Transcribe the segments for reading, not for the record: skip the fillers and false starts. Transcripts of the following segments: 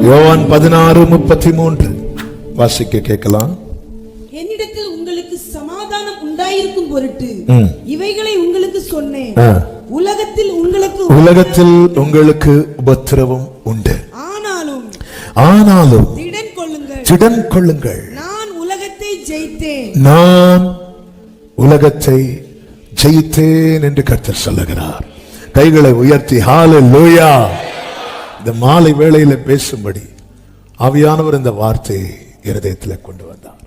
யோவான் 16:33 வாசிக்க கேட்கலாம். என்னிடத்தில் உங்களுக்கு சமாதானம் உண்டாயிருக்கும் பொருட்டு இவைகளை உங்களுக்கு சொன்னேன். உலகத்தில் உங்களுக்கு உபத்திரவம் உண்டு, ஆனாலும் திடன் கொள்ளுங்கள், நான் உலகத்தை ஜெயித்தேன் என்று கர்த்தர் சொல்லுகிறார். கைகளை உயர்த்தி ஹல்லேலூயா. இந்த மாலை வேளையில பேசும்படி ஆவியானவர் இந்த வார்த்தையை இருதயத்தில் கொண்டு வந்தார்.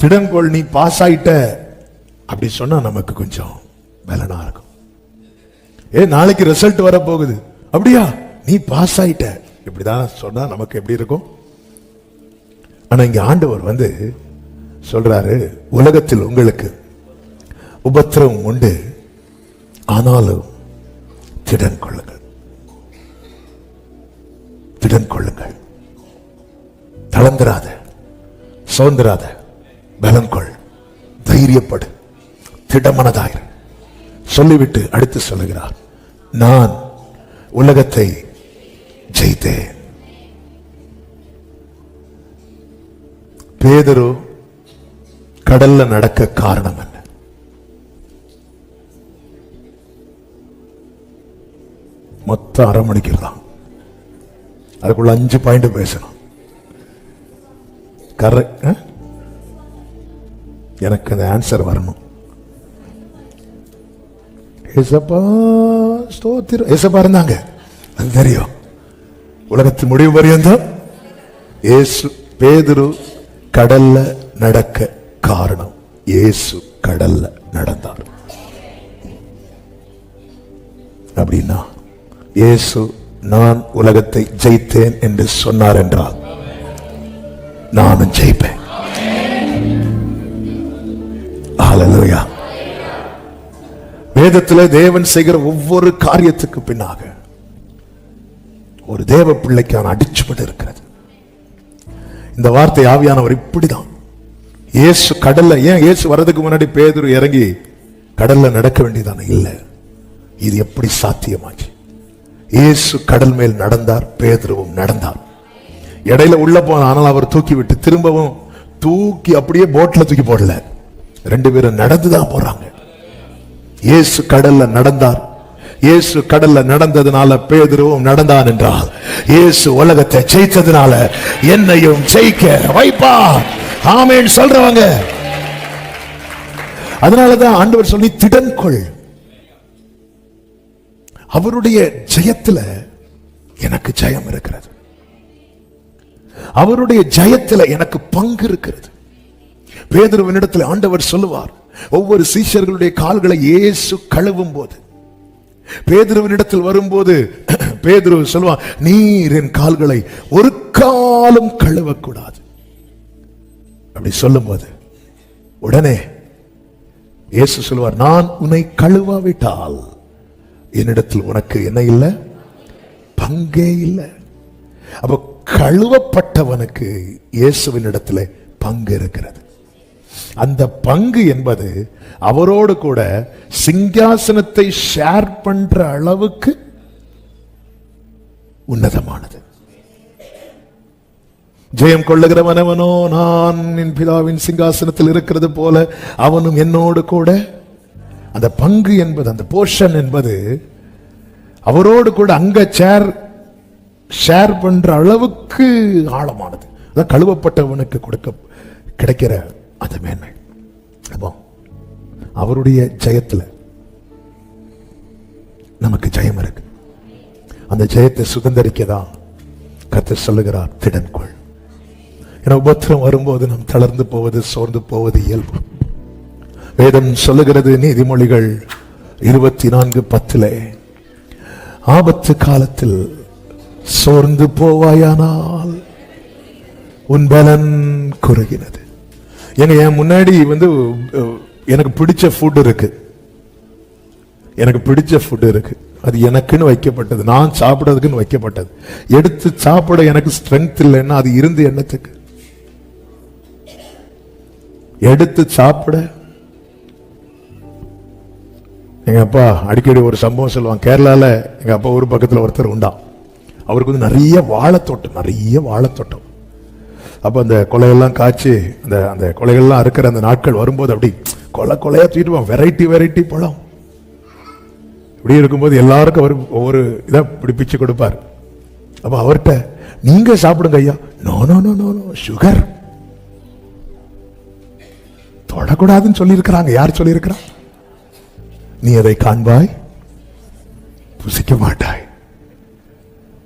திடங்கொள், நீ பாஸ் ஆயிட்ட அப்படி சொன்னா நமக்கு கொஞ்சம் பலனா இருக்கும். நாளைக்கு ரிசல்ட் வர போகுது, அப்படியா நீ பாஸ் ஆயிட்ட இப்படிதான் சொன்னா நமக்கு எப்படி இருக்கும்? ஆனா இங்க ஆண்டவர் வந்து சொல்றாரு, உலகத்தில் உங்களுக்கு உபத்திரவம் உண்டு, ஆனாலும் திடன் கொள்ளுங்கள், திடன் கொள்ளுங்கள், தளர்ந்திராத, சோர்ந்திராத, பலம் கொள், தைரியப்படு, திடமனதாயிரு சொல்லிவிட்டு அடுத்து சொல்லுகிறார், நான் உலகத்தை ஜெயித்தேன். பேதுரு கடல்ல நடக்க காரணம் என்ன? மொத்தம் அரை மணிக்கு தான், அதுக்குள்ள 5 பாயிண்ட் பேசணும். கரெக்ட், எனக்கு அந்த ஆன்சர் வரணும். ஏசப்பா ஸ்தோத்திரம், ஏசப்பா இருந்தாங்க, அது தெரியும். உலகத்தின் முடிவு பரியந்தம் இயேசு. பேதுரு கடல்ல நடக்க காரணம், இயேசு கடல்ல நடந்தார். அப்படின்னா இயேசு நான் உலகத்தை ஜெயித்தேன் என்று சொன்னார் என்றால் நானும் ஜெயிப்பேன். ஹல்லேலூயா. வேதத்தில் தேவன் செய்கிற ஒவ்வொரு காரியத்துக்கு பின்னாக ஒரு தேவ பிள்ளைக்கான அடிச்சுப்பட்டு இருக்கிறது. இந்த வார்த்தை ஆவியானவர் இப்படிதான். இயேசு கடல்ல, ஏன் இயேசு வர்றதுக்கு முன்னாடி பேதுரு இறங்கி கடல்ல நடக்க வேண்டியதானே? இல்ல, இது எப்படி சாத்தியமாச்சு? இயேசு கடல் மேல் நடந்தார், பேதுருவும் நடந்தார். இடையில உள்ள போன, ஆனால் அவர் தூக்கி விட்டு திரும்பவும் தூக்கி அப்படியே போட்ல தூக்கி போடல, 2 பேரும் நடந்துதான் போறாங்க. இயேசு கடல்ல நடந்தார். இயேசு கடல்ல நடந்ததுனால பேதுருவும் நடந்தான் என்றால், இயேசு உலகத்தை ஜெயித்ததுனால என்னையும் ஜெயிக்க வைப்பா. ஆமென் சொல்றவங்க. அதனாலதான் ஆண்டவர் சொல்லி திடன் கொள். அவருடைய ஜெயத்துல எனக்கு ஜெயம் இருக்கிறது, அவருடைய ஜெயத்துல எனக்கு பங்கு இருக்கிறது. பேதுருவினிடத்தில் ஆண்டவர் சொல்லுவார், ஒவ்வொரு சீஷர்களுடைய கால்களை இயேசு கழுவும் போது, பேதுருவினிடத்தில் வரும்போது பேதுரு சொல்லுவார், நீர் என் கால்களை ஒரு காலும் கழுவக்கூடாது. அப்படி சொல்லும் போது உடனே இயேசு சொல்லுவார், நான் உன்னை கழுவாவிட்டால் என்னிடத்தில் உனக்கு என்ன இல்லை, பங்கே இல்லை. அப்ப கழுவப்பட்டவனுக்கு இயேசுவின் இடத்துல பங்கு இருக்கிறது. அந்த பங்கு என்பது அவரோடு கூட சிங்காசனத்தை ஷேர் பண்ற அளவுக்கு உன்னதமானது. ஜெயம் கொள்ளுகிறவனவனோ நான் என் பிதாவின் சிங்காசனத்தில் இருக்கிறது போல அவனும் என்னோடு கூட. அந்த பங்கு என்பது, அந்த போர்ஷன் என்பது அவரோடு கூட அங்க ஷேர் பண்ற அளவுக்கு ஆழமானது. அதான் கழுவப்பட்டவனுக்கு கிடைக்கிற அந்த மேன்மை. அவருடைய ஜெயத்துல நமக்கு ஜெயம் இருக்கு. அந்த ஜெயத்தை சுதந்திரிக்கதான் கர்த்தர் சொல்லுகிறார், திடன் கொள். ஏன்னா உபத்திரம் வரும்போது நாம் தளர்ந்து போவது, சோர்ந்து போவது இயல்பு. வேதம் சொல்லுகிறது, நீதிமொழிகள் 24:10, ஆபத்து காலத்தில் சோர்ந்து போவாயானால் உன் பலன் குறுகினது. என் முன்னாடி வந்து எனக்கு பிடிச்ச ஃபுட் இருக்கு, எனக்கு பிடிச்ச ஃபுட் இருக்கு, அது எனக்குன்னு வைக்கப்பட்டது, நான் சாப்பிடறதுக்குன்னு வைக்கப்பட்டது. எடுத்து சாப்பிட எனக்கு ஸ்ட்ரென்த் இல்லைன்னா அது இருந்து என்னத்துக்கு? எடுத்து சாப்பிட எங்க அப்பா அடிக்கடி ஒரு சம்பவம் சொல்லுவாங்க. கேரளால எங்க அப்பா ஊர் பக்கத்தில் ஒருத்தர் உண்டா, அவருக்கு வந்து நிறைய வாழைத்தோட்டம். அப்ப அந்த கொலையெல்லாம் காய்ச்சி அந்த கொலைகள்லாம் இருக்கிற அந்த நாட்கள் வரும்போது அப்படி கொலையா தூக்கிட்டு வெரைட்டி பழம் இப்படி இருக்கும்போது எல்லாருக்கும் அவர் ஒவ்வொரு இதை பிடிப்பிச்சு கொடுப்பார். அப்ப அவர்கிட்ட நீங்க சாப்பிடுங்க ஐயா. நோ சுகர் தொடக்கூடாதுன்னு சொல்லி இருக்கிறாங்க. யார் சொல்லி இருக்கிறா? நீ அதை காண்பாய், புசிக்க மாட்டாய்,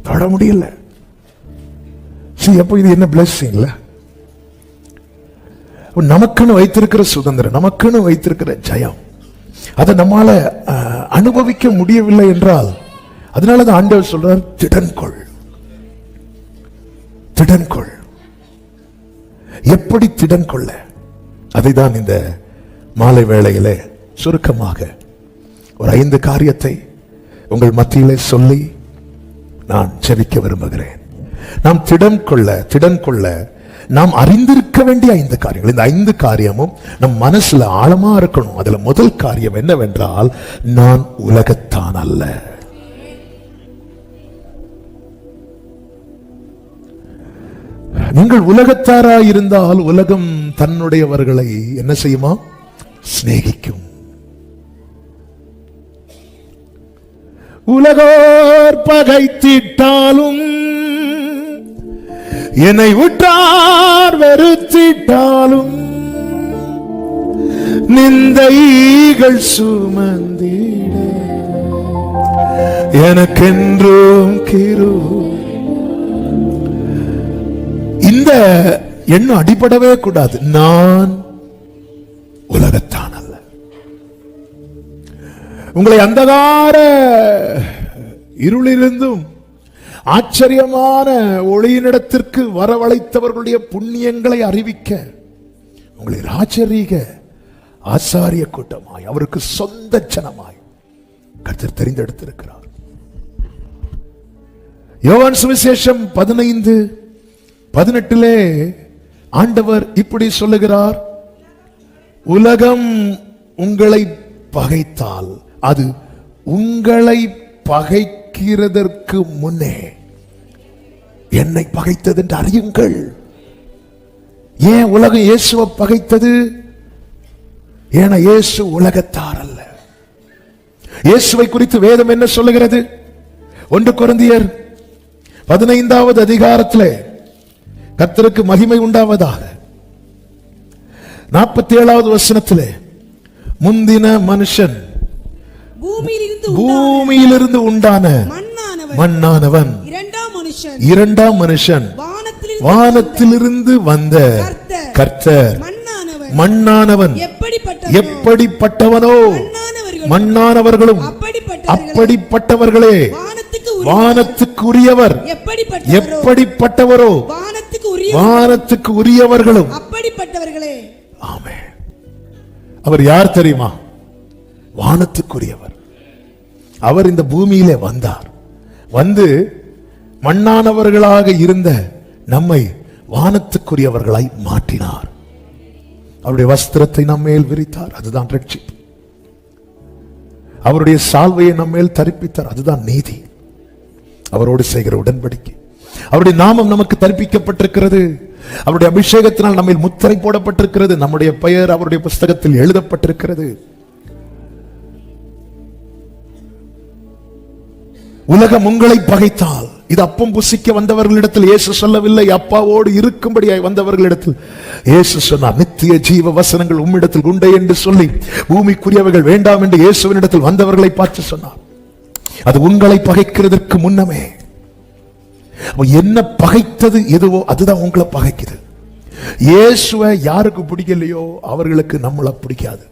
தொட முடியல. அப்போ இது என்ன பிளெஸிங்? நமக்குன்னு வைத்திருக்கிற சுதந்திரம், நமக்குன்னு வைத்திருக்கிற ஜெயம், அதை நம்மால அனுபவிக்க முடியவில்லை என்றால் அதனாலதான் ஆண்டவர் சொல்றார், திடன் கொள். எப்படி திடன் கொள்ள? அதை தான் இந்த மாலை வேளையிலே சுருக்கமாக ஒரு 5 காரியத்தை உங்கள் மத்தியிலே சொல்லி நான் ஜெபிக்க விரும்புகிறேன். நாம் திடன் கொள்ள நாம் அறிந்திருக்க வேண்டிய 5 காரியங்கள். இந்த 5 காரியமும் நம் மனசுல ஆழமா இருக்கணும். அதுல முதல் காரியம் என்னவென்றால், நான் உலகத்தான் அல்ல. நீங்கள் உலகத்தாராய் இருந்தால் உலகம் தன்னுடையவர்களை என்ன செய்யுமா? சிநேகிக்கும். உலகோர் பகைத்திட்டாலும் என்னை விட்டார் வெறுத்திட்டாலும் நிந்தைகள் சுமந்திட எனக்கென்றும் கிருபை. இந்த எண்ணம் அடிபடவே கூடாது. நான் உலகத்தான் அல்ல. உங்களை அந்தகார இருளிலிருந்தும் ஆச்சரியமான ஒளியினிடத்திற்கு வரவழைத்தவர்களுடைய புண்ணியங்களை அறிவிக்க உங்களை ராஜரீக ஆசாரிய கூட்டமாய், அவருக்கு சொந்த ஜனமாய் கர்த்தர் தெரிந்தெடுத்திருக்கிறார். யோவான் சுவிசேஷம் 15:18 ஆண்டவர் இப்படி சொல்லுகிறார், உலகம் உங்களை பகைத்தால் அது உங்களை பகைக்கிறதற்கு முன்னே என்னை பகைத்தது என்று அறியுங்கள். ஏன் உலகம் இயேசுவை பகைத்தது? ஏன்னா இயேசு உலகத்தார் அல்ல. இயேசுவை குறித்து வேதம் என்ன சொல்லுகிறது? 1 கொரிந்தியர் 15வது அதிகாரத்திலே கர்த்தருக்கு மகிமை உண்டாவதாக 47வது வசனத்திலே, முந்தின மனுஷன் பூமியிலிருந்து உண்டான மண்ணானவன், இரண்டாம் மனுஷன் வானத்திலிருந்து வந்த கர்த்தர் மண்ணானவன். எப்படிப்பட்டவனோ மண்ணானவர்களும் அப்படிப்பட்டவர்களே. வானத்துக்கு உரியவர் எப்படிப்பட்டவரோ வானத்துக்கு உரியவர்களும் அப்படிப்பட்டவர்களே. ஆமென். அவர் யார் தெரியுமா? வானத்துக்குரியவர். அவர் இந்த பூமியிலே வந்தார். வந்து மண்ணானவர்களாக இருந்த நம்மை வானத்துக்குரியவர்களாய் மாற்றினார். அவருடைய வஸ்திரத்தை நம்மேல் விரித்தார். அதுதான் ரட்சிப்பு. அவருடைய சால்வையை நம்மேல் தரிப்பித்தார். அதுதான் நீதி. அவரோடு செய்கிற உடன்படிக்கை. அவருடைய நாமம் நமக்கு தரிப்பிக்கப்பட்டிருக்கிறது. அவருடைய அபிஷேகத்தினால் நம்மில் முத்திரை போடப்பட்டிருக்கிறது. நம்முடைய பெயர் அவருடைய புஸ்தகத்தில் எழுதப்பட்டிருக்கிறது. உலகம் உங்களை பகைத்தால், இது அப்பம் புசிக்க வந்தவர்களிடத்தில் இயேசு சொல்லவில்லை, அப்பாவோடு இருக்கும்படியாய் வந்தவர்களிடத்தில் இயேசு சொன்னார், நித்திய ஜீவ வசனங்கள் உம்மிடத்தில் உண்டே என்று சொல்லி பூமிக்குரியவர்கள் வேண்டாம் என்று இயேசுவினிடத்தில் வந்தவர்களை பார்த்து சொன்னார். அது உங்களை பகைக்கிறதற்கு முன்னமே. என்ன பகைத்தது எதுவோ அதுதான் உங்களை பகைக்குது. இயேசுவை யாருக்கு பிடிக்கலையோ அவர்களுக்கு நம்மள பிடிக்காது.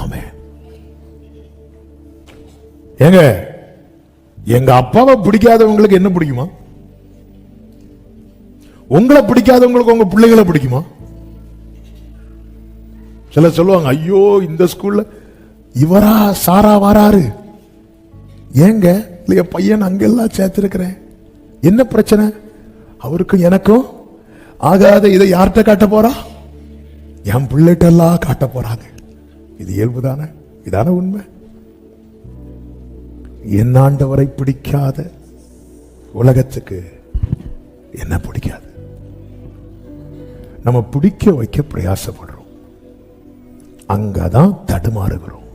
ஆமென். ஏங்க, எங்க அப்பாவை பிடிக்காதவங்களுக்கு என்ன பிடிக்குமா? உங்களை பிடிக்காதவங்களுக்கு உங்க பிள்ளைகளை பிடிக்குமா? சில சொல்லுவாங்க, ஐயோ இந்த ஸ்கூல்ல இவரா சாரா வராரு. ஏங்க இல்லையா, பையன் அங்கெல்லாம் சேர்த்திருக்கிறேன். என்ன பிரச்சனை? அவருக்கும் எனக்கும் ஆகாத இதை யார்கிட்ட காட்ட போறா? என் பிள்ளைட்டெல்லாம் காட்ட போறாங்க. இது இயல்புதானே? இதான உண்மை. என் ஆண்டவரை பிடிக்காத உலகத்துக்கு என்ன பிடிக்காது? நம்ம பிடிக்க வைக்க பிரயாசப்படுறோம், அங்கதான் தடுமாறுகிறோம்.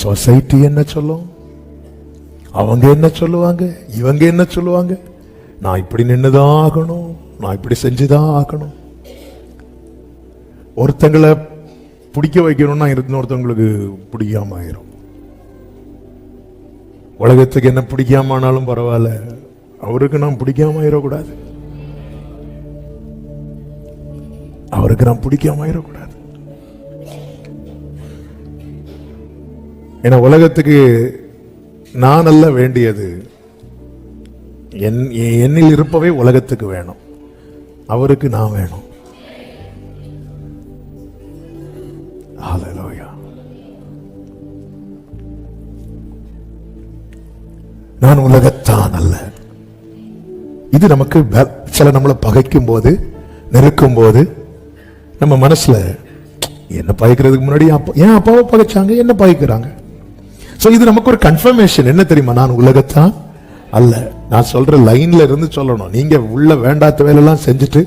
சொசைட்டி என்ன சொல்லும், அவங்க என்ன சொல்லுவாங்க, இவங்க என்ன சொல்லுவாங்க, நான் இப்படி நின்னுதான் ஆகணும், நான் இப்படி செஞ்சுதான் ஆகணும். ஒருத்தங்களை பிடிக்க வைக்கணும்னா இன்னொருத்தவங்களுக்கு பிடிக்காம ஆயிரும். உலகத்துக்கு என்ன பிடிக்காம ஆனாலும் பரவாயில்ல, அவருக்கு நாம் பிடிக்காம ஆயிடக்கூடாது, அவருக்கு நாம் பிடிக்காம ஆயிடக்கூடாது. ஏன்னா உலகத்துக்கு நான் அல்ல வேண்டியது, என்னில் இருப்பவே உலகத்துக்கு வேணும், அவருக்கு நான் வேணும். ஹல்லேலூயா. நான் உலகத்தான் அல்ல. இது நமக்கு சில நம்மளை பகைக்கும் போது, நெருக்கும் போது நம்ம மனசுல என்ன பகைக்கிறதுக்கு முன்னாடி ஏன் அப்பாவை பகைச்சாங்க, என்ன பகைக்கிறாங்க. இது நமக்கு ஒரு கன்ஃபர்மேஷன். என்ன தெரியுமா, நான் உலகத்தான் அல்ல. நான் சொல்ற லைன்ல இருந்து சொல்லணும். நீங்க உள்ள வேண்டாத வேலையெல்லாம் செஞ்சுட்டு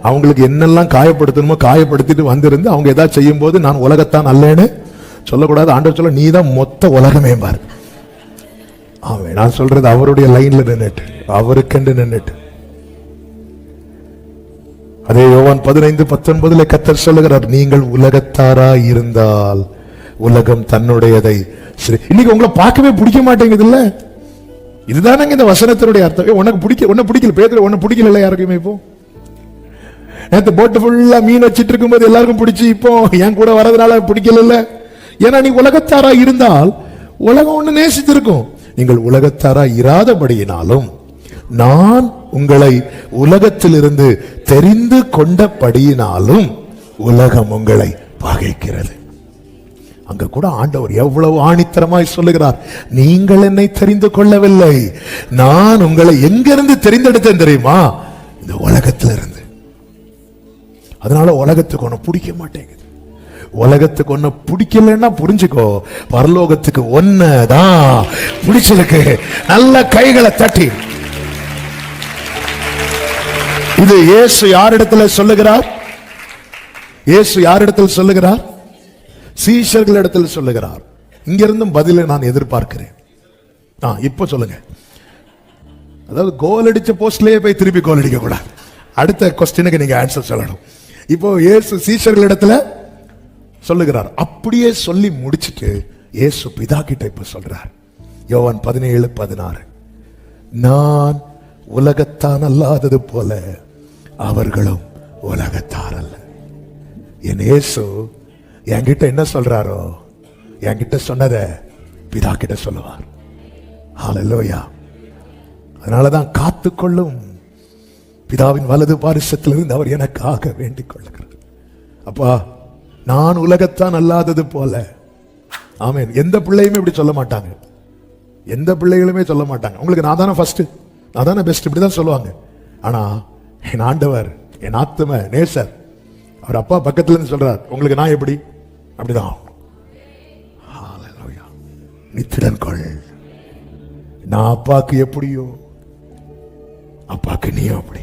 அவங்களுக்கு என்னெல்லாம் காயப்படுத்தணுமோ காயப்படுத்திட்டு வந்திருந்து அவங்க ஏதாவது செய்யும் போது நான் உலகத்தான் அல்லேன்னு சொல்லக்கூடாது. ஆண்டவர் சொல்ல, நீ தான் மொத்த உலகமே பாரு. ஆமே, நான் சொல்றது அவருடைய லைன்ல நின்னுட்டு, அவருக்கென்று நின்னுட்டு. அதே யோவான் 15:19 கர்த்தர் சொல்லுகிறார், நீங்கள் உலகத்தாரா இருந்தால் உலகம் தன்னுடையதை. இன்னைக்கு உங்களை பார்க்கவே பிடிக்க மாட்டேங்குது இல்ல? இதுதானே இந்த வசனத்தினுடைய அர்த்தம். உன்னை பிடிக்கல பேதுரு, உன்னை பிடிக்கல யாருக்குமே. இப்போ நேற்று போட்டு ஃபுல்லா மீன் வச்சிட்டு இருக்கும்போது எல்லாருக்கும் பிடிச்சி, இப்போ என் கூட வரதுனால பிடிக்கல. ஏன்னா நீ உலகத்தாரா இருந்தால் உலகம் ஒண்ணு நேசித்திருக்கும். நீங்கள் உலகத்தாரா இராதபடியினாலும் நான் உங்களை உலகத்திலிருந்து தெரிந்து கொண்டபடியினாலும் உலகம் உங்களை பகைக்கிறது. அங்க கூட ஆண்டவர் எவ்வளவு ஆணித்தரமாய் சொல்லுகிறார், நீங்கள் என்னை தெரிந்து கொள்ளவில்லை, நான் உங்களை எங்கிருந்து தெரிந்தெடுத்தேன் தெரியுமா, இந்த உலகத்திலிருந்து. அதனால உலகத்துக்கு ஒண்ணு பிடிக்க மாட்டேங்குது. உலகத்துக்கு ஒண்ணு பிடிக்கலன்னா புரிஞ்சுக்கோ, பரலோகத்துக்கு ஒன்னதான் பிடிச்சிருக்கு. நல்ல கைகளை தட்டி. இது இயேசு யாரிடத்துல சொல்லுகிறார்? இயேசு யாரிடத்தில் சொல்லுகிறார்? சீஷர்களிடத்தில் சொல்லுகிறார். இங்கிருந்தும் பதிலை நான் எதிர்பார்க்கிறேன். இப்ப சொல்லுங்க. அதாவது கோல் அடிச்ச போஸ்ட்லயே போய் திருப்பி கோல் அடிக்க கூடாது. அடுத்த கொஸ்டினுக்கு நீங்க ஆன்சர் சொல்லணும். இப்போ இயேசு சீஷர்களிடத்துல சொல்லுகிறார். அப்படியே சொல்லி முடிச்சிட்டு இயேசு பிதா கிட்ட இப்ப சொல்றார். யோவான் 17:16, நான் உலகத்தான் அல்லாதது போல அவர்களும் உலகத்தார் அல்ல. என் இயேசு என்கிட்ட என்ன சொல்றாரோ, என்கிட்ட சொன்னத பிதா கிட்ட சொல்லுவார். ஹல்லேலூயா. அதனாலதான் காத்துக்கொள்ளும் பிதாவின் வலது பாரிசத்திலிருந்து அவர் எனக்காக வேண்டிக் கொள்ளுகிறார். அப்பா, நான் உலகத்தான் அல்லாதது போல. ஆமென். எந்த பிள்ளையுமே இப்படி சொல்ல மாட்டாங்க, எந்த பிள்ளைகளுமே சொல்ல மாட்டாங்க. உங்களுக்கு நான் தானே ஃபர்ஸ்ட், நான் தானே பெஸ்ட், இப்படிதான் சொல்லுவாங்க. ஆனா என் ஆண்டவர், என் ஆத்தும நேசர், அவர் அப்பா பக்கத்துல இருந்து சொல்றார், உங்களுக்கு நான் எப்படி, அப்படிதான். ஹல்லேலூயா. நித்திடன் கொள். நான் அப்பாக்கு எப்படியோ அப்பாக்கு நீயும் அப்படி.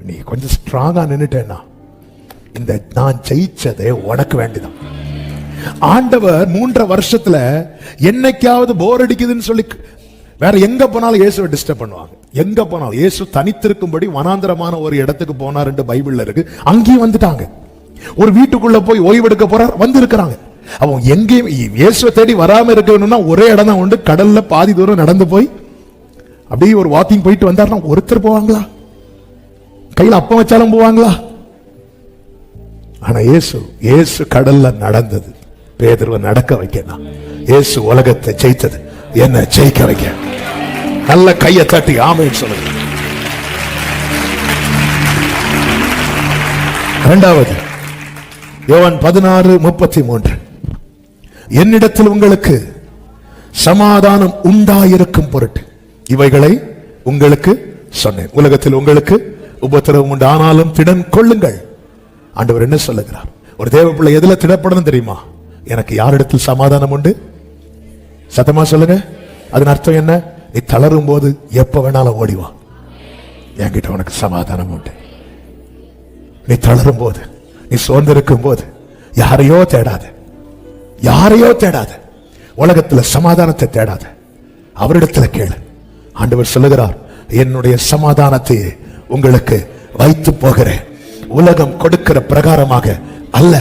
நீ கொஞ்சம் ஸ்ட்ராங்கா நின்னுட்டேன்னா இந்த நான் ஜெயிச்சதே உனக்கு வேண்டிதான். ஆண்டவர் 3.5 வருஷத்துல என்னைக்காவது போர் அடிக்குதுன்னு சொல்லி வேற எங்க போனாலும் இயேசுவை டிஸ்டர்ப் பண்ணுவாங்க. எங்க போனாலும் இயேசு தனித்திருக்கும்படி வனாந்தரமான ஒரு இடத்துக்கு போனார் என்று பைபிள்ல இருக்கு. அங்கேயும் வந்துட்டாங்க. ஒரு வீட்டுக்குள்ள போய் ஓய்வெடுக்க போறார், வந்து இருக்கிறாங்க. அவன் எங்கேயும் இயேசுவை தேடி வராம இருக்கணும்னா ஒரே இடம் தான் உண்டு. கடல்ல பாதி தூரம் நடந்து போய் அப்படியே ஒரு வாக்கிங் போயிட்டு வந்தாருன்னா ஒருத்தர் போவாங்களா? கையில அப்பம் வச்சாலும் போவாங்களா? ஆனா இயேசு கடல்ல நடந்தது, பேதுருவை நடக்க வைக்கணும். இயேசு உலகத்தை ஜெயித்தது, என்ன ஜெயிக்க வைக்க. நல்ல கையை தட்டி ஆமென் சொல்லுங்க. இரண்டாவது யோவான் 16:33, என்னிடத்தில் உங்களுக்கு சமாதானம் உண்டாயிருக்கும் பொருட்டு இவைகளை உங்களுக்கு சொன்னேன். உலகத்தில் உங்களுக்கு உபத்திரவம் உண்டு, ஆனாலும் திடன் கொள்ளுங்கள். ஆண்டவர் என்ன சொல்லுகிறார்? ஒரு தேவ பிள்ளை எதுல திடப்படணும் தெரியுமா? எனக்கு யாரிடத்தில் சமாதானம் உண்டு? சத்தமா சொல்லுங்க. அதன் அர்த்தம் என்ன? நீ தளரும் போது எப்ப வேணாலும் ஓடிவா, என்கிட்ட உனக்கு சமாதானம் உண்டு. நீ தளரும் போது, நீ சோர்ந்திருக்கும் போது யாரையோ தேடாத, யாரையோ தேடாத, உலகத்துல சமாதானத்தை தேடாத, அவரிடத்துல கேளு. ஆண்டவர் சொல்லுகிறார், என்னுடைய சமாதானத்தை உங்களுக்கு வைத்து போகிறேன், உலகம் கொடுக்கிற பிரகாரமாக அல்ல.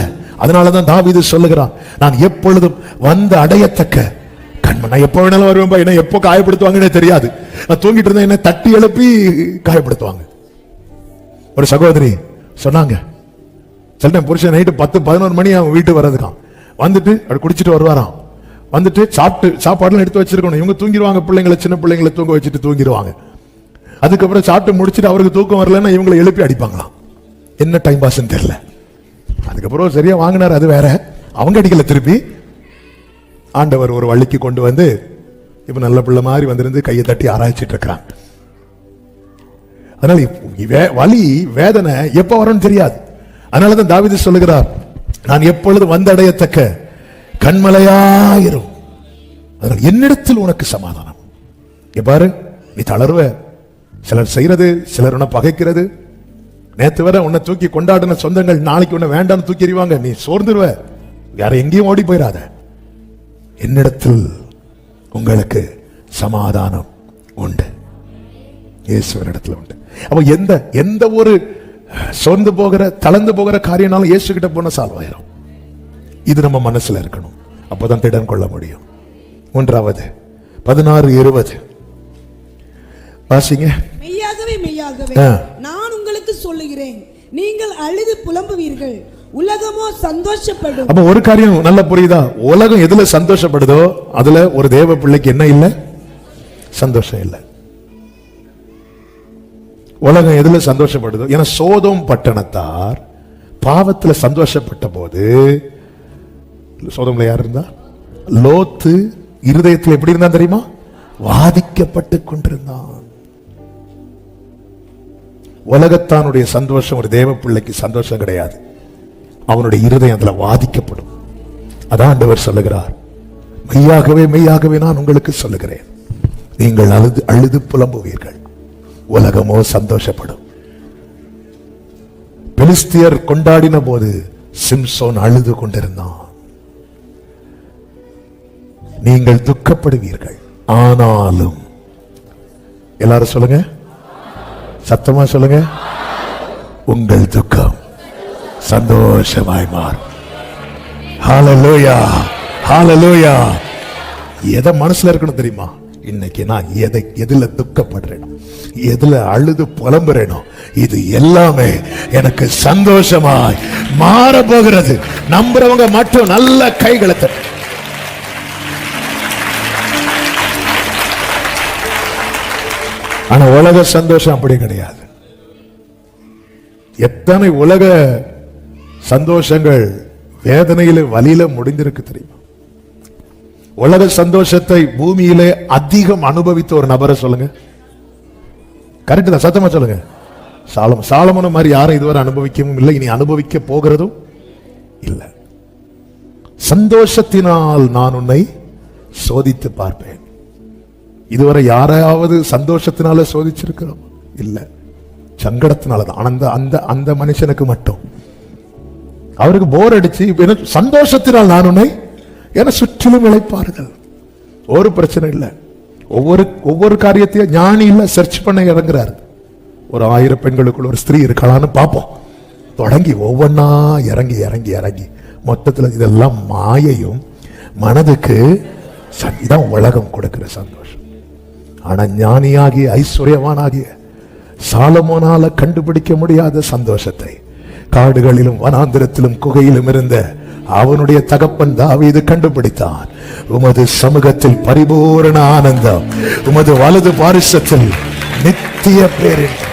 அதனாலதான் தாவீது சொல்லுகிறான், நான் எப்பொழுதும் வந்து அடையத்தக்க கண்மன். நான் எப்ப வேணாலும் வருவேன், என்ன எப்போ காயப்படுத்துவாங்கன்னே தெரியாது. நான் தூங்கிட்டு இருந்தேன், என்ன தட்டி எழுப்பி காயப்படுத்துவாங்க. ஒரு சகோதரி சொன்னாங்க, சில புருஷன் நைட்டு 10-11 மணி அவன் வீட்டு வர்றதுக்கான், வந்துட்டு அப்படி குடிச்சிட்டு வருவாராம், வந்துட்டு சாப்பாடுலாம் எடுத்து வச்சிருக்கணும். இவங்க தூங்கிடுவாங்க, பிள்ளைங்களை சின்ன பிள்ளைங்களை தூங்க வச்சுட்டு தூங்கிடுவாங்க. அதுக்கப்புறம் சாப்பிட்டு முடிச்சுட்டு அவருக்கு தூக்கம் வரலன்னா இவங்களை எழுப்பி அடிப்பாங்களாம். என்ன டைம் பாஸ்ன்னு தெரியல. அதுக்கப்புறம் சரியா வாங்கினார், அது வேற. அவங்க அடிக்கல, திருப்பி ஆண்டவர் ஒரு வள்ளிக்கு கொண்டு வந்து இப்ப நல்ல பிள்ளை மாதிரி வந்திருந்து கையை தட்டி ஆராய்ச்சிட்டு இருக்கிறாங்க. அதனால வலி வேதனை எப்ப வரும்னு தெரியாது. அதனாலதான் தாவீது சொல்லுகிறார், நான் எப்பொழுது வந்தடையத்தக்க கண்மலையாயிரும், அதனால் என்னிடத்தில் உனக்கு சமாதானம். பாரு, நீ தளர்வ, சிலர் செய்யறது, சிலர் உன்னை பகைக்கிறது. நேத்து வர உன்னை தூக்கி கொண்டாடின சொந்தங்கள் நாளைக்கு உன்னை வேண்டாம்னு தூக்கி எறிவாங்க. நீ சோர்ந்துருவ, யார எங்கேயும் ஓடி போயிடாத. என்னிடத்தில் உங்களுக்கு சமாதானம் உண்டு, இயேசுவினிடத்தில் உண்டு. அப்ப எந்த ஒரு சோர்ந்து போகிற தளர்ந்து போகிற காரியம்னாலும் இயேசு கிட்ட போன சால்வாயிரும். இது நம்ம மனசுல இருக்கணும், அப்பதான் திடன் கொள்ள முடியும். மூன்றாவது 16:20 வாசிங்க. மெய்யாகவே மெய்யாகவே நான் உங்களுக்கு சொல்லுகிறேன், நீங்கள் அழுது புலம்புவீர்கள், உலகமோ சந்தோஷப்படும். அப்ப ஒரு காரியம் நல்லா புரியுதா? உலகம் எதுல சந்தோஷப்படுதோ அதுல ஒரு தேவ பிள்ளைக்கு என்ன இல்ல? சந்தோஷம் இல்ல. உலகம் எதுல சந்தோஷப்படுதோ, ஏன்னா சோதோம் பட்டணத்தார் பாவத்துல சந்தோஷப்பட்ட போது, சோதோம்ல யார் இருந்தா? லோத்து இருதயத்தில் எப்படி இருந்தான் தெரியுமா? வாதிக்கப்பட்டு கொண்டிருந்தான். உலகத்தானுடைய சந்தோஷம் ஒரு தேவ பிள்ளைக்கு சந்தோஷம் கிடையாது. அவனுடைய இருதயம் அதுல வாதிக்கப்படும். அதான் ஆண்டவர் சொல்லுகிறார், மெய்யாகவே மெய்யாகவே நான் உங்களுக்கு சொல்லுகிறேன், நீங்கள் அழுது புலம்புவீர்கள், உலகமோ சந்தோஷப்படும். பெலிஸ்தியர் கொண்டாடின போது சிம்சோன் அழுது கொண்டிருந்தான். நீங்கள் துக்கப்படுவீர்கள், ஆனாலும், எல்லாரும் சொல்லுங்க, சத்தமா சொல்லுங்க, உங்கள் துக்கம் சந்தோஷமாய் மாறும். ஹல்லேலூயா, ஹல்லேலூயா. எதை மனசுல இருக்கணும் தெரியுமா? இன்னைக்கு நான் எதுல துக்கப்படுறேனோ, எதுல அழுது புலம்புறேனோ, இது எல்லாமே எனக்கு சந்தோஷமாய் மாற போகிறது. நம்புறவங்க மட்டும் நல்ல கைகளை தட்டு. ஆனா உலக சந்தோஷம் அப்படி கிடையாது. எத்தனை உலக சந்தோஷங்கள் வேதனையில வலியில முடிந்திருக்கு தெரியுமா? உலக சந்தோஷத்தை பூமியிலே அதிகம் அனுபவித்த ஒரு நபரை சொல்லுங்க. கரெக்ட் தான், சத்தமா சொல்லுங்க. சாலமோன் மாதிரி யாரும் இதுவரை அனுபவிக்கவும் இல்லை, இனி அனுபவிக்க போகிறதும் இல்லை. சந்தோஷத்தினால் நான் உன்னை சோதித்து பார்ப்பேன். இதுவரை யாராவது சந்தோஷத்தினால சோதிச்சிருக்கிறோம்? இல்ல, சங்கடத்தினாலதான். அந்த மனுஷனுக்கு மட்டும் அவருக்கு போர் அடிச்சு சந்தோஷத்தினால் நான் உன்னை என சுற்றிலும் இழைப்பார்கள். ஒரு பிரச்சனை இல்லை. ஒவ்வொரு காரியத்தையும் ஞானி இல்ல சர்ச் பண்ண இறங்குறாரு. ஒரு 1000 பெண்களுக்குள்ள ஒரு ஸ்திரீ இருக்கலான்னு பார்ப்போம். தொடங்கி ஒவ்வொன்னா இறங்கி இறங்கி இறங்கி மொத்தத்தில் இதெல்லாம் மாயையும் மனதுக்கு இதான் உலகம் கொடுக்கிற சந்தோஷம். ஆனா ஞானியாகிய ஐஸ்வர்யவானாகிய சாலமோனால கண்டுபிடிக்க முடியாத சந்தோஷத்தை காடுகளிலும் வனாந்திரத்திலும் குகையிலும் இருந்த அவனுடைய தகப்பன் தாவீது கண்டுபிடித்தான். உமது சமூகத்தில் பரிபூரண ஆனந்தம், உமது வலது பாரிசத்தில் நித்திய பேரின்பம்.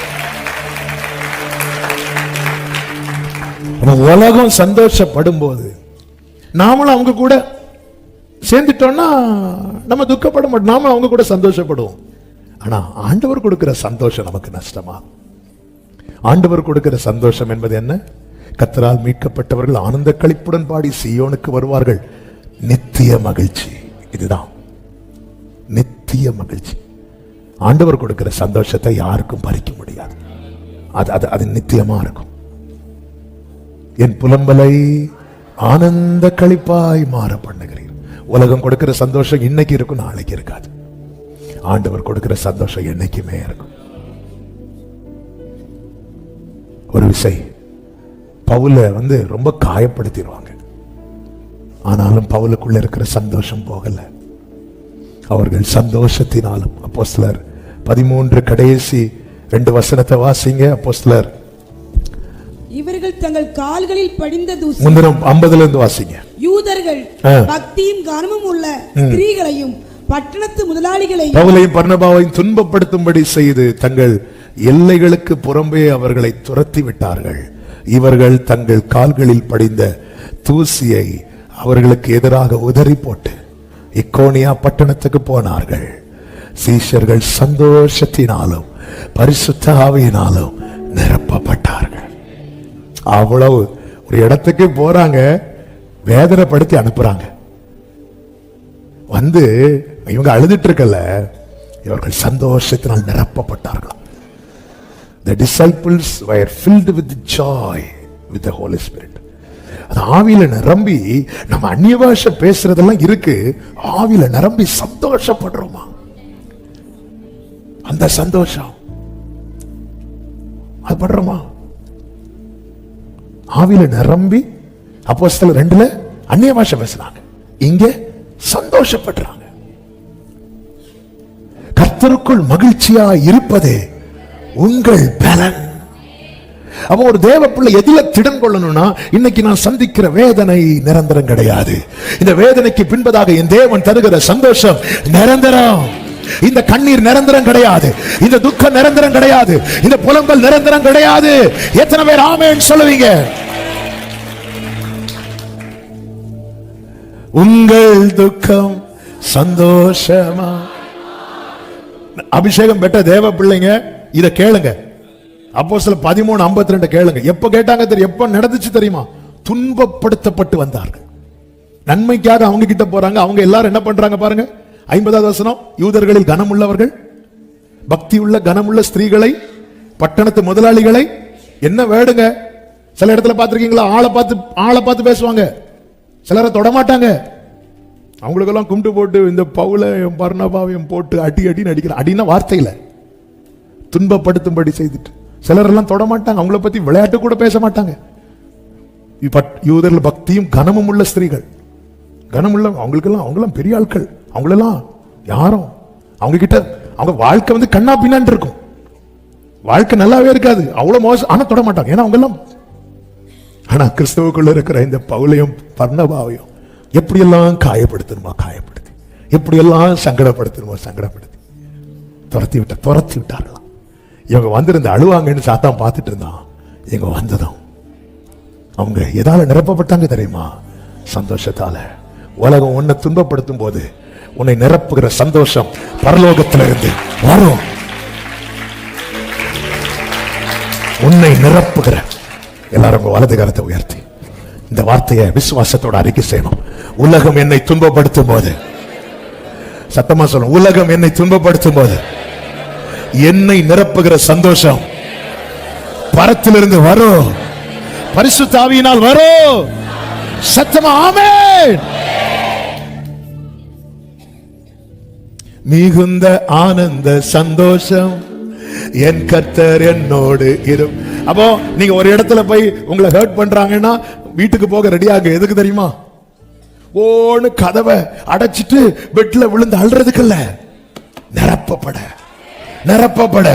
உலகம் சந்தோஷப்படும் போது நாமளும் அவங்க கூட சேர்ந்துட்டோம்னா நம்ம துக்கப்பட மாட்டோம், நாம அவங்க கூட சந்தோஷப்படுவோம். ஆனா ஆண்டவர் கொடுக்கிற சந்தோஷம் நமக்கு நஷ்டமா? ஆண்டவர் கொடுக்கிற சந்தோஷம் என்பது என்ன? கர்த்தரால் மீட்கப்பட்டவர்கள் ஆனந்த களிப்புடன் பாடி சீயோனுக்கு வருவார்கள். நித்திய மகிழ்ச்சி. இதுதான் நித்திய மகிழ்ச்சி. ஆண்டவர் கொடுக்கிற சந்தோஷத்தை யாருக்கும் பறிக்க முடியாது. அது நித்தியமா இருக்கும். என் புலம்பலை ஆனந்த களிப்பாய் மாற பண்ணுகிறீர். உலகம் கொடுக்கிற சந்தோஷம் இன்னைக்கு இருக்கும், நாளைக்கு இருக்காது. ஆண்டவர் கொடுக்கிற சந்தோஷம் என்னைக்குமே இருக்கும். ஒரு விசை பவுல ரொம்ப காயப்படுத்திடுவாங்க. ஆனாலும் பவுலுக்குள்ள இருக்கிற சந்தோஷம் போகல. அவர்கள் சந்தோஷத்தினாலும், அப்போஸ்தலர் 13 கடைசி 2 வசனத்தை வாசிங்க. அப்போஸ்தலர் இவர்கள் தங்கள் கால்களில் படிந்த தூசி. முந்திரம் 50ல இருந்து வாசிங்க. யூதர்கள் பக்தியும் கனமும் உள்ள ஸ்திரீகளையும் பட்டணத்து முதலாளிகளையும் பவுலையும் பர்னபாவையும் துன்பப்படுத்தும்படி செய்து தங்கள் எல்லைகளுக்கு புறம்பே அவர்களை துரத்தி விட்டார்கள். இவர்கள் தங்கள் கால்களில் படிந்த தூசியை அவர்களுக்கு எதிராக உதறி போட்டு இக்கோனியா பட்டணத்துக்கு போனார்கள். சீஷர்கள் சந்தோஷத்தினாலும் பரிசுத்த ஆவியினாலும் நிரப்பப்பட்டார்கள். அவ்வளவு ஒரு இடத்துக்கு போறாங்க, வேதனைப்படுத்தி அனுப்புறாங்க. இவங்க அழுதுட்டு இருக்கல, இவர்கள் சந்தோஷத்தினால் நிரப்பப்பட்டார்கள். The disciples were filled with joy with the Holy Spirit. அது ஆவியில நிரம்பி, நம்ம அந்நிய பாஷை பேசுறதெல்லாம் இருக்கு, ஆவியில நிரம்பி சந்தோஷப்படுறோமா? அந்த சந்தோஷம் அது படுறோமா? ஆவியில நிரம்பி அப்போஸ்தலர் 2ல அந்நிய பாஷை பேசுறாங்க, இங்க சந்தோஷப்படுறாங்க. கர்த்தருக்குள் மகிழ்ச்சியா இருப்பதே உங்கள் பலன். அப்ப ஒரு தேவ பிள்ளை எதில திடன் கொள்ளணும்னா, இன்னைக்கு நான் சந்திக்கிற வேதனை நிரந்தரம் கிடையாது. இந்த வேதனைக்கு பின்பதாக என் தேவன் தருகிற சந்தோஷம் நிரந்தரம். இந்த கண்ணீர் நிரந்தரம் கிடையாது, இந்த துக்கம் நிரந்தரம் கிடையாது, இந்த புலம்பல் நிரந்தரம் கிடையாது. எத்தனை பேர் ஆமென் சொல்லுவீங்க? உங்கள் துக்கம் சந்தோஷமா. அபிஷேகம் பெற்ற தேவ பிள்ளைங்க இத கேளுங்க. அப்போஸ்தலர் 13:52 கேளுங்க. எப்ப கேட்டாங்க தெரியும்? எப்ப நடந்துச்சு தெரியுமா? துன்பப்படுத்தப்பட்டு வந்தார்கள். நன்மைக்காக அவங்க கிட்ட போறாங்க. அவங்க எல்லாரும் என்ன பண்றாங்க பாருங்க. 50வது வசனம், யூதர்களில் கனமுள்ளவர்கள், பக்தியுள்ள கனமுள்ள ஸ்திரீகளை, பட்டணத்து முதலாளிகளை. என்ன வேடுங்க? சில இடத்துல பார்த்திருக்கீங்களா? ஆளை பார்த்து பேசுவாங்க, சிலரை தொடமாட்டாங்க. அவங்களுக்கெல்லாம் கும்பிட்டு போட்டு இந்த பவுலையும் பர்னபாவையும் போட்டு அடின்னு அடிக்கிற. அடின்னா வார்த்தையில துன்பப்படுத்தும்படி செய்துட்டு சிலரெல்லாம் தொடமாட்டாங்க. அவங்கள பத்தி விளையாட்டு கூட பேச மாட்டாங்க. யூதர்கள் பக்தியும் கனமும் உள்ள ஸ்திரீகள், கனமுள்ள, அவங்கெல்லாம் பெரிய ஆட்கள். அவங்களெல்லாம் யாரும் அவங்க கிட்ட அவங்க வாழ்க்கை கண்ணா பின்னான் இருக்கும். வாழ்க்கை நல்லாவே இருக்காது, அவ்வளவு மோசம். ஆனா தொட மாட்டாங்க, ஏன்னா அவங்க எல்லாம். ஆனா கிறிஸ்தவுக்குள்ள இருக்கிற இந்த பவுலையும் பர்னபாவையும் எப்படியெல்லாம் காயப்படுத்தணுமா காயப்படுத்தி, எப்படியெல்லாம் சங்கடப்படுத்தணுமா சங்கடப்படுத்தி துரத்தி விட்டார்களாம். இவங்க வந்திருந்த அழுவாங்கன்னு சாத்தான் பார்த்துட்டு இருந்தான். இவங்க வந்ததும் அவங்க எதால நிரப்பப்பட்டாங்க தெரியுமா? சந்தோஷத்தால. உலகம் உன்னை துன்பப்படுத்தும் போது உன்னை நிரப்புகிற சந்தோஷம் பரலோகத்திலிருந்து வரும். உன்னை நிரப்புகிற. எல்லாரும் வலது கரத்தை உயர்த்தி இந்த வார்த்தையை விசுவாசத்தோட அறிக்கை செய்யணும். உலகம் என்னை துன்பப்படுத்தும் போது, சத்தமா சொல்லணும், உலகம் என்னை துன்பப்படுத்தும் போது என்னை நிரப்புகிற சந்தோஷம் பரத்திலிருந்து வரும், பரிசுத்த ஆவியினால் வரும். சத்தமா ஆமென். மிகுந்த ஆனந்த சந்தோஷம் என் கர்த்தர் என்னோடு இரு. அப்போ நீங்க ஒரு இடத்துல போய் உங்களை ஹர்ட் பண்றாங்கன்னா வீட்டுக்கு போக ரெடியாக. எதுக்கு தெரியுமா? ஓன்னு கதவை அடைச்சிட்டு பெட்ல விழுந்து அழுறதுக்குல்ல, நிரப்பப்பட நிரப்பப்பட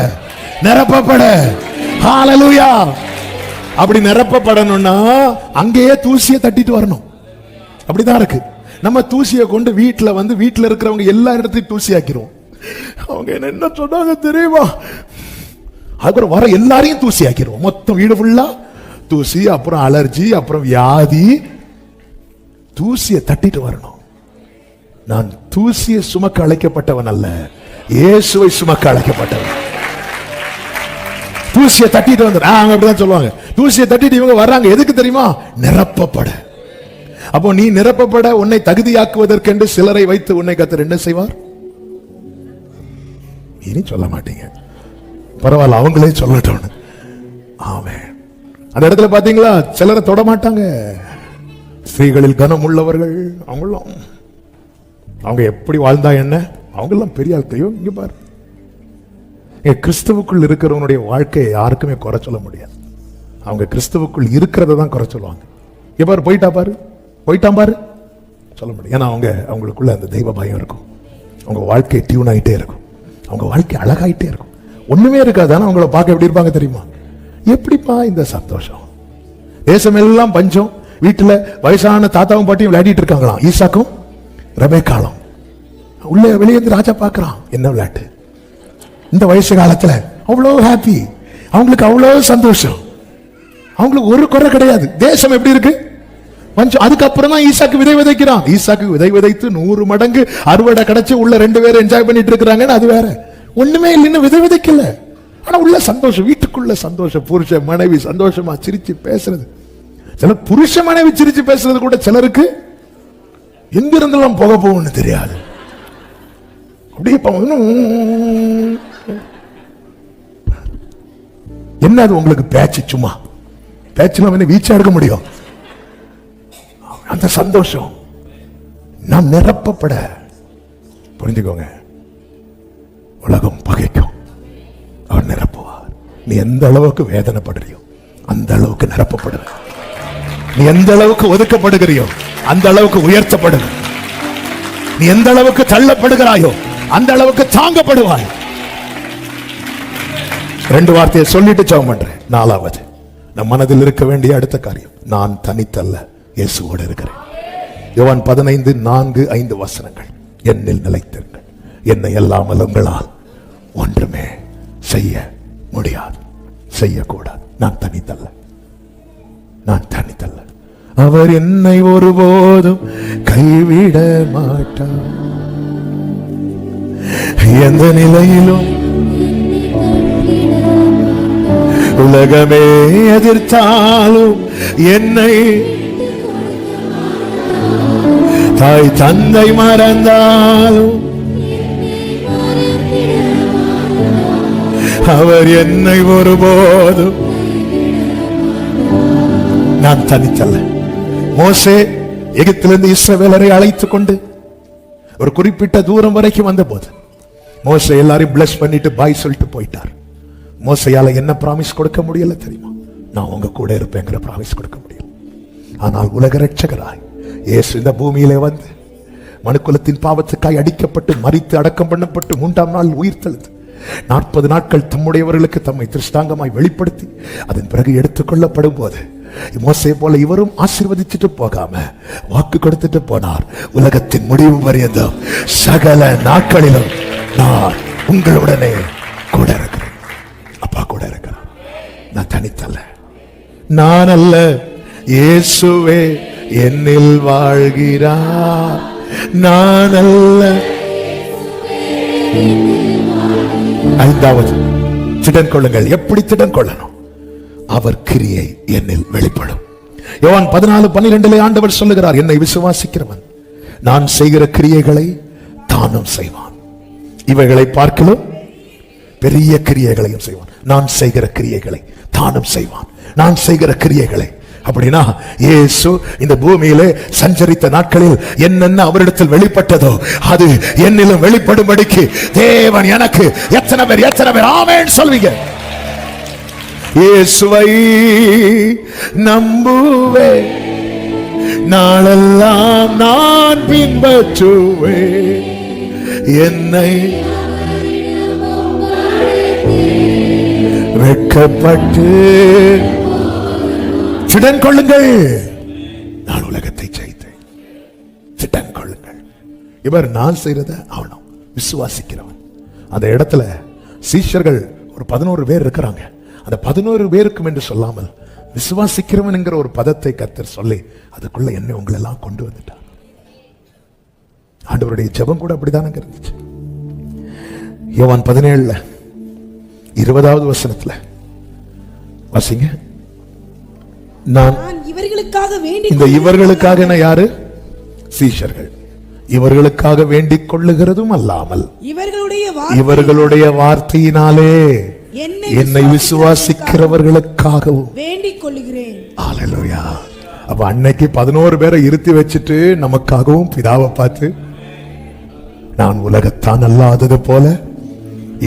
நிரப்பப்பட. ஹல்லேலூயா. அப்படி நிரப்பப்படணும்னா அங்கேயே தூசியை தட்டிட்டு வரணும். அப்படிதான் இருக்கு. நம்ம தூசியை கொண்டு வீட்டுல இருக்கிறவங்க எல்லா இடத்தையும் தூசி ஆக்கிடுவோம். அவங்க என்ன சொன்னாங்க தெரியுமா? அதுக்கப்புறம் வர எல்லாரையும் தூசி ஆக்கிடுவோம். மொத்தம் வீடு ஃபுல்லா தூசி, அப்புறம் அலர்ஜி, அப்புறம் வியாதி. தூசியை தட்டிட்டு வரணும். நான் தூசியை சுமக்க அழைக்கப்பட்டவன் அல்ல, இயேசுவை சுமக்க அழைக்கப்பட்டவன். தூசியை தட்டிட்டு வந்து அப்படிதான் சொல்லுவாங்க. தூசியை தட்டிட்டு இவங்க வர்றாங்க. எதுக்கு தெரியுமா? நிரப்பப்பட. அப்போ நீ நிரப்பப்பட உன்னை தகுதியாக்குவதற்கென்று சிலரை வைத்து உன்னை கர்த்தர் என்ன செய்வார்? இனி சொல்ல மாட்டீங்க, பரவாயில்ல, அவங்களே சொல்லட்டும். ஆமென். அந்த இடத்துல பாத்தீங்களா, சிலரை தொட மாட்டாங்க. ஸ்திரீகளில் கனம் உள்ளவர்கள் அவங்களும், அவங்க எப்படி வாழ்ந்தா என்ன, அவங்கெல்லாம் பெரிய ஆட்களையும். இங்க பாரு, கிறிஸ்துவுக்குள் இருக்கிறவனுடைய வாழ்க்கையை யாருக்குமே குறை சொல்ல முடியாது. அவங்க கிறிஸ்துவுக்குள் இருக்கிறத தான் குறை சொல்லுவாங்க. இங்க பாரு, போயிட்டான் பாரு சொல்ல முடியும். ஏன்னா அவங்களுக்குள்ள அந்த தெய்வ பயம் இருக்கும். அவங்க வாழ்க்கை டியூன் ஆகிட்டே இருக்கும். அவங்க வாழ்க்கை அழகாயிட்டே இருக்கும். ஒண்ணுமே இருக்காது, ஆனா அவங்கள பார்க்க எப்படி இருப்பாங்க தெரியுமா? எப்படிப்பா இந்த சந்தோஷம், தேசம் எல்லாம் பஞ்சம், வீட்டுல வயசான தாத்தாவும் பாட்டியும் விளையாடிட்டு இருக்காங்களாம், ஈசாக்கும் ரெபேக்காலும். உள்ள வெளியே ராஜா பார்க்கறான், என்ன விளையாட்டு, இந்த வயசு காலத்துல அவ்வளவு ஹாப்பி, அவங்களுக்கு அவ்வளவு சந்தோஷம், அவங்களுக்கு ஒரு குறை கிடையாது. தேசம் எப்படி இருக்கு? பஞ்சம். அதுக்கப்புறம் தான் ஈசாக்கு விதை விதைக்கிறான். ஈசாக்கு விதை விதைத்து 100 மடங்கு அறுவடை கிடைச்சு உள்ள 2 பேரும் என்ஜாய் பண்ணிட்டு இருக்கிறாங்கன்னு அது வேற. ஒண்ணுமே இல்லைன்னு விதை விதைக்கல, ஆனா உள்ள சந்தோஷம், வீட்டுக்குள்ள சந்தோஷம், புருஷ மனைவி சந்தோஷமா சிரிச்சு பேசுறது. சிலர் புருஷ மனைவி சிரிச்சு பேசுறது கூட சிலருக்கு எங்க இருந்தெல்லாம் போக போகும்னு தெரியாது. அப்படியே என்ன அது உங்களுக்கு பேச்சு, சும்மா பேச்சுலாம் என்ன வீச்சா எடுக்க முடியும்? அந்த சந்தோஷம் நாம் நிரப்பப்பட, புரிஞ்சுக்கோங்க, உலகம் பகைக்கும், அவர் நிரப்புவார். நீ எந்த அளவுக்கு வேதனைப்படுறியோ அந்த அளவுக்கு நிரப்பப்படுற. நீ எந்த அளவுக்கு ஒதுக்கப்படுகிறியோ அந்த அளவுக்கு உயர்த்தப்படுக. நீ எந்த அளவுக்கு தள்ளப்படுகிறாயோ அந்த அளவுக்கு தாங்கப்படுவாய். 2 வார்த்தையை சொல்லிட்டு ஜெபம் பண்றேன். 4வது, நம் மனதில் இருக்க வேண்டிய அடுத்த காரியம், நான் தனித்தல்ல, இயேசுவோடு இருக்கிறேன். யோவான் 15:4-5 வசனங்கள். என்னில் நிலைத்திருங்கள், என்னை அல்லாமல் உங்களால் ஒன்றுமே செய்ய முடியாது, செய்யக்கூடாது. நான் தனித்தல்ல, நான் தனித்தல்ல. அவர் என்னை ஒருபோதும் கைவிட மாட்டார். எந்த நிலையிலும் உலகமே எதிர்த்தாலும், என்னை தாய் தந்தை மறந்தாலும், அவர் என்னை ஒருபோதும், நான் தனித்தல்ல. மோசே எகிப்திலிருந்து இஸ்ரவேலரை அழைத்துக் கொண்டு ஒரு குறிப்பிட்ட தூரம் வரைக்கும் வந்த போது மோசே எல்லாரையும் பிளஸ் பண்ணிட்டு பாய் சொல்லிட்டு போயிட்டார். மோசையால என்ன பிராமிஸ் கொடுக்க முடியல தெரியுமா? நான் உங்க கூட இருப்பேங்கிற பிராமிஸ் கொடுக்க முடியல. ஆனால் உலக ரட்சகராய் இயேசு இந்த பூமியிலே வந்து மனுக்குலத்தின் பாவத்துக்காய் அடிக்கப்பட்டு மரித்து அடக்கம் பண்ணப்பட்டு 3ஆம் நாள் உயிர் தெழுந்து 40 நாட்கள் தம்முடையவர்களுக்கு தம்மை திருஷ்டாங்கமாய் வெளிப்படுத்தி அதன் பிறகு எடுத்துக்கொள்ளப்படும் போது மோசே போல இவரும் ஆசீர்வதிச்சுட்டு போகாம வாக்கு கொடுத்துட்டு போனார். உலகத்தின் முடிவு பரியந்தம் சகல நாட்களிலும் நான் உங்களுடனே கூட இருக்கிறேன். அப்பா கூட இருக்கிறார். நான் தனித்தல்ல, நான் அல்ல, இயேசுவே என்னில் வாழ்கிறார். நான் அல்ல. 5வது, திடன் கொள்ளுங்கள். எப்படி திடன் கொள்ளணும்? அவர் கிரியை என்னில் வெளிப்படும். யோவான் 14:12 ஆண்டவர் சொல்லுகிறார், என்னை விசுவாசிக்கிறவன் நான் செய்கிற கிரியைகளை தானும் செய்வான், இவைகளை பார்க்கலாம் பெரிய கிரியைகளையும் செய்வான். நான் செய்கிற கிரியைகளை தானும் செய்வான். நான் செய்கிற கிரியைகளை அப்படின்னா இயேசு இந்த பூமியிலே சஞ்சரித்த நாட்களில் என்னென்ன அவரிடத்தில் வெளிப்பட்டதோ அது என்னிலும் வெளிப்படும்படிக்கு தேவன் எனக்கு எத்தனை பேர் ஆமென் சொல்வீங்க? இயேசுவை நம்புவே, நாளெல்லாம் நான் பின்பற்றுவே, என்னை வெட்கப்பட்டு திடன் கொள்ளுங்கள், நான் உலகத்தை ஜெயித்தேன். திடன் கொள்ளுங்கள். இவர் நான் செய்யறத அவனும் விசுவாசிக்கிறவன். அந்த இடத்துல சீஷர்கள் ஒரு 11 பேர் இருக்கிறாங்க. அந்த 11 பேருக்கும் என்று சொல்லாமல் விசுவாசிக்கிறவன் என்கிற ஒரு பதத்தை கர்த்தர் சொல்லி அதுக்குள்ள என்னை உங்களெல்லாம் கொண்டு வந்துட்டார். ஆண்டவருடைய ஜெபம் கூட அப்படிதானே இருந்துச்சு. யோவான் 17:20 வசனத்துல வாசிங்க. நான் இவர்களுக்காக வேண்டிக் இந்த இவர்களுக்காக யாரு? சீஷர்கள். இவர்களுக்காக வேண்டிக் கொள்ளுகிறதும் அல்லாமல் இவர்களுடைய வார்த்தையினாலே என்னை விசுவாசிக்கிறவர்களுக்காகவும் வேண்டிக் கொள்ளுகிறேன். ஹல்லேலூயா. அப்ப அன்னைக்கு 11 பேரை இருத்தி வச்சுட்டு நமக்காகவும் பிதாவை பார்த்து, நான் உலகத்தான் அல்லாதது போல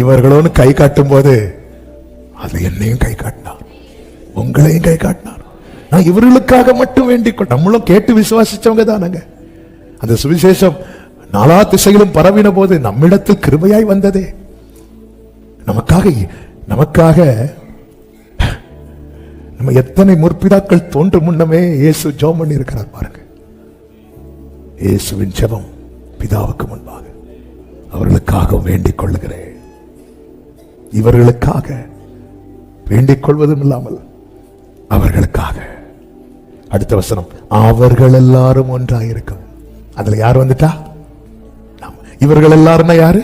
இவர்களோன்னு கை காட்டும் போது அது என்னையும் கை காட்டினார், உங்களையும் கை காட்டினார். நான் இவர்களுக்காக மட்டும் வேண்டிக் நம்மளும் கேட்டு விசுவாசிச்சவங்க தானங்க. அந்த சுவிசேஷம் நாலா திசையிலும் பரவின போது நம்மிடத்தில் கிருபையாய் வந்ததே. நமக்காக நம்ம எத்தனை முற்பிதாக்கள் தோன்றும் முன்னமே இயேசு ஜெபம் பண்ணி இருக்கிறார் பாருங்க. இயேசுவின் ஜெபம் பிதாவுக்கு முன்பாக அவர்களுக்காக வேண்டிக் கொள்ளுகிறேன். இவர்களுக்காக வேண்டிக் கொள்வதும் இல்லாமல் அவர்களுக்காக. அடுத்த வசனம், அவர்கள் எல்லாரும் ஒன்றாயிருக்கும். அதுல யார் வந்துட்டா? இவர்கள் எல்லாரும் யாரு?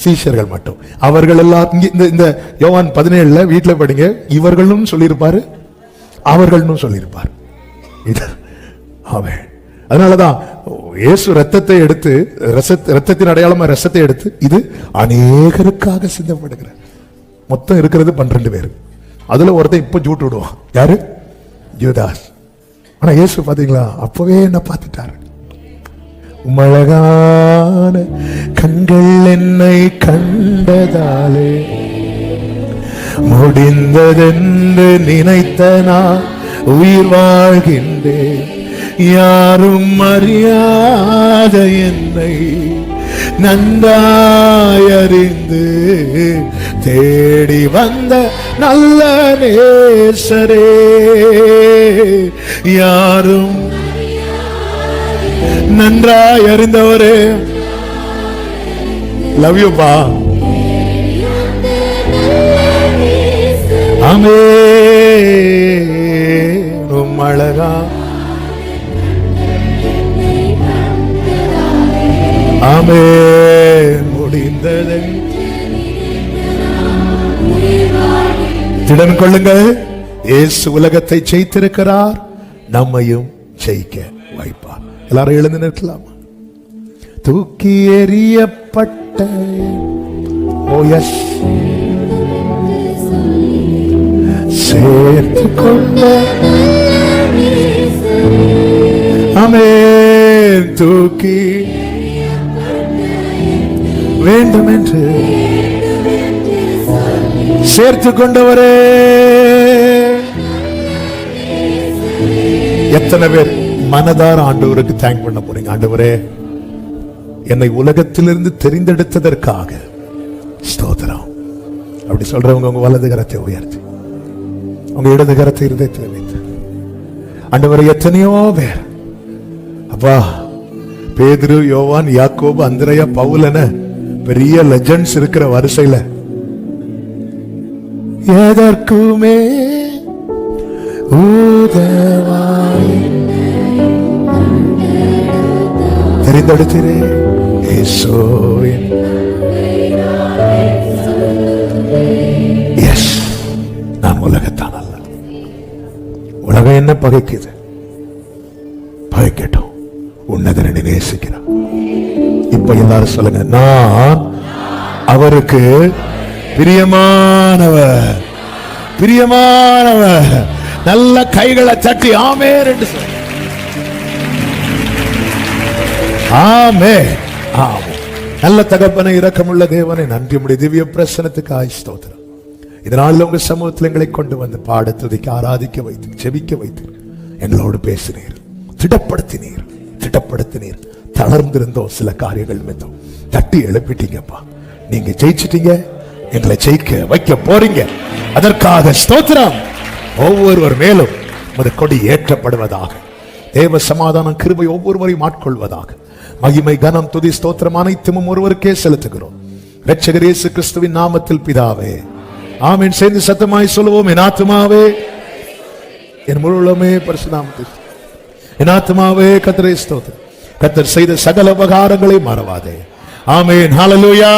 சீஷர்கள் மட்டும். அவர்கள் எல்லாரும் இந்த யோவான் 17 வீட்டுல படிங்க. இவர்களும் சொல்லியிருப்பாரு, அவர்களும் சொல்லியிருப்பார். அதனாலதான் இயேசு ரத்தத்தை எடுத்து, ரத்தத்தின் அடையாளமா ரசத்தை எடுத்து, இது அநேகருக்காக சிந்தப்படுகிற மொத்தம் இருக்கிறது 12 பேர். அதுல ஒருத்தன் இப்ப ஜூட்டு விடுவான். யாரு? யூதாஸ். ஆனா இயேசு பாத்தீங்களா, அப்பவே என்ன பார்த்துட்டாரு. உமழகான கண்கள் என்னை கண்டதாலே முடிந்ததென்று நினைத்த நான் உயிர் வாழ்கின்றேன். யாரும் அறியாத என்னை நன்றாயறிந்து தேடி வந்த நல்ல நேசரே, யாரும் நன்றாய் அறிந்தவரே, லவ் யூ பா. ஆமென். அழகா ஆமென். முடிந்தது. திடன் கொள்ளுங்கள், இயேசு உலகத்தை ஜெயித்திருக்கிறார், நம்மையும் ஜெயிக்க வைப்பார். எல்லாரும் எழுந்து நிற்கலாமா? தூக்கி எறியப்பட்ட சேர்த்து கொண்ட ஆமென். தூக்கி வேண்டும் என்று சேர்த்து கொண்டவரே. எத்தனை பேர் மனதார ஆண்டவருக்கு தேங்க் பண்ண போறீங்க? ஆண்டவரே, என்னை உலகத்திலிருந்து தெரிந்தெடுத்ததற்காக ஸ்தோத்திரம். அப்படி சொல்றவங்க உங்க வலது கரத்தை உயர்த்தி, உங்க இடது கரத்தை இருதயத்தில் வைத்து, ஆண்டவரே, எத்தனையோ பேர் அப்பா, பேதுரு, யோவான், யாக்கோபு, அந்திரேயா, பவுல் என பெரிய லெஜண்ட்ஸ் இருக்கிற வரிசையில எதற்குமே உதவாய் தெரிந்தெடுத்தீரே இயேசுவின். எஸ், நான் உலகத்தான் அல்ல. உலகம் என்ன பகைக்குது? பகைக்கட்டும், உன்னதனை நேசிக்கிறான். இப்ப எல்லாரும் சொல்லுங்க, நான் அவருக்கு பிரியமானவர். பிரியமானவர். நல்ல கைகளை தட்டி ஆமென் என்று சொல்லுங்க. ஆமென். ஆமென். நல்ல தகப்பனை, இரக்கமுள்ள தேவனை, நன்றி. உம்முடைய திவ்ய பிரசன்னத்துக்காய் ஸ்தோத்திரம். இதனால உங்க சமூகத்தில் எங்களை கொண்டு வந்து பாட, துதிக்க, ஆராதிக்க வைத்து, ஜெபிக்க வைத்து எங்களோடு பேசினீர், திடப்படுத்தினீர். தளர்ந்திருந்தோம், சில காரியங்கள் மீதும் தட்டி எழுப்பிட்டீங்கப்பா. நீங்க ஜெயிச்சிட்டீங்க, எங்களை ஜெயிக்க வைக்க போறீங்க. அதற்காக ஸ்தோத்திரம். ஒவ்வொருவர் மேலும் ஒரு கொடி ஏற்றப்படுவதாக. தேவ சமாதானம், கிருபை ஒவ்வொருவரையும் ஆட்கொள்வதாக. மகிமை, கனம், துதி, ஸ்தோத்திரம் அனைத்தும் ஒருவருக்கே செலுத்துகிறோம். இரட்சகர் இயேசு கிறிஸ்துவின் நாமத்தில் பிதாவே, ஆமென். சேர்ந்து சத்தமாய் சொல்லுவோம். என் ஆத்துமாவே, என் முழு உள்ளமே பரிசுத்த நாமத்தில், என் ஆத்துமாவே கர்த்தரை ஸ்தோத்திரம். கர்த்தர் செய்த சகல உபகாரங்களை மறவாதே. ஆமென். ஹல்லேலூயா.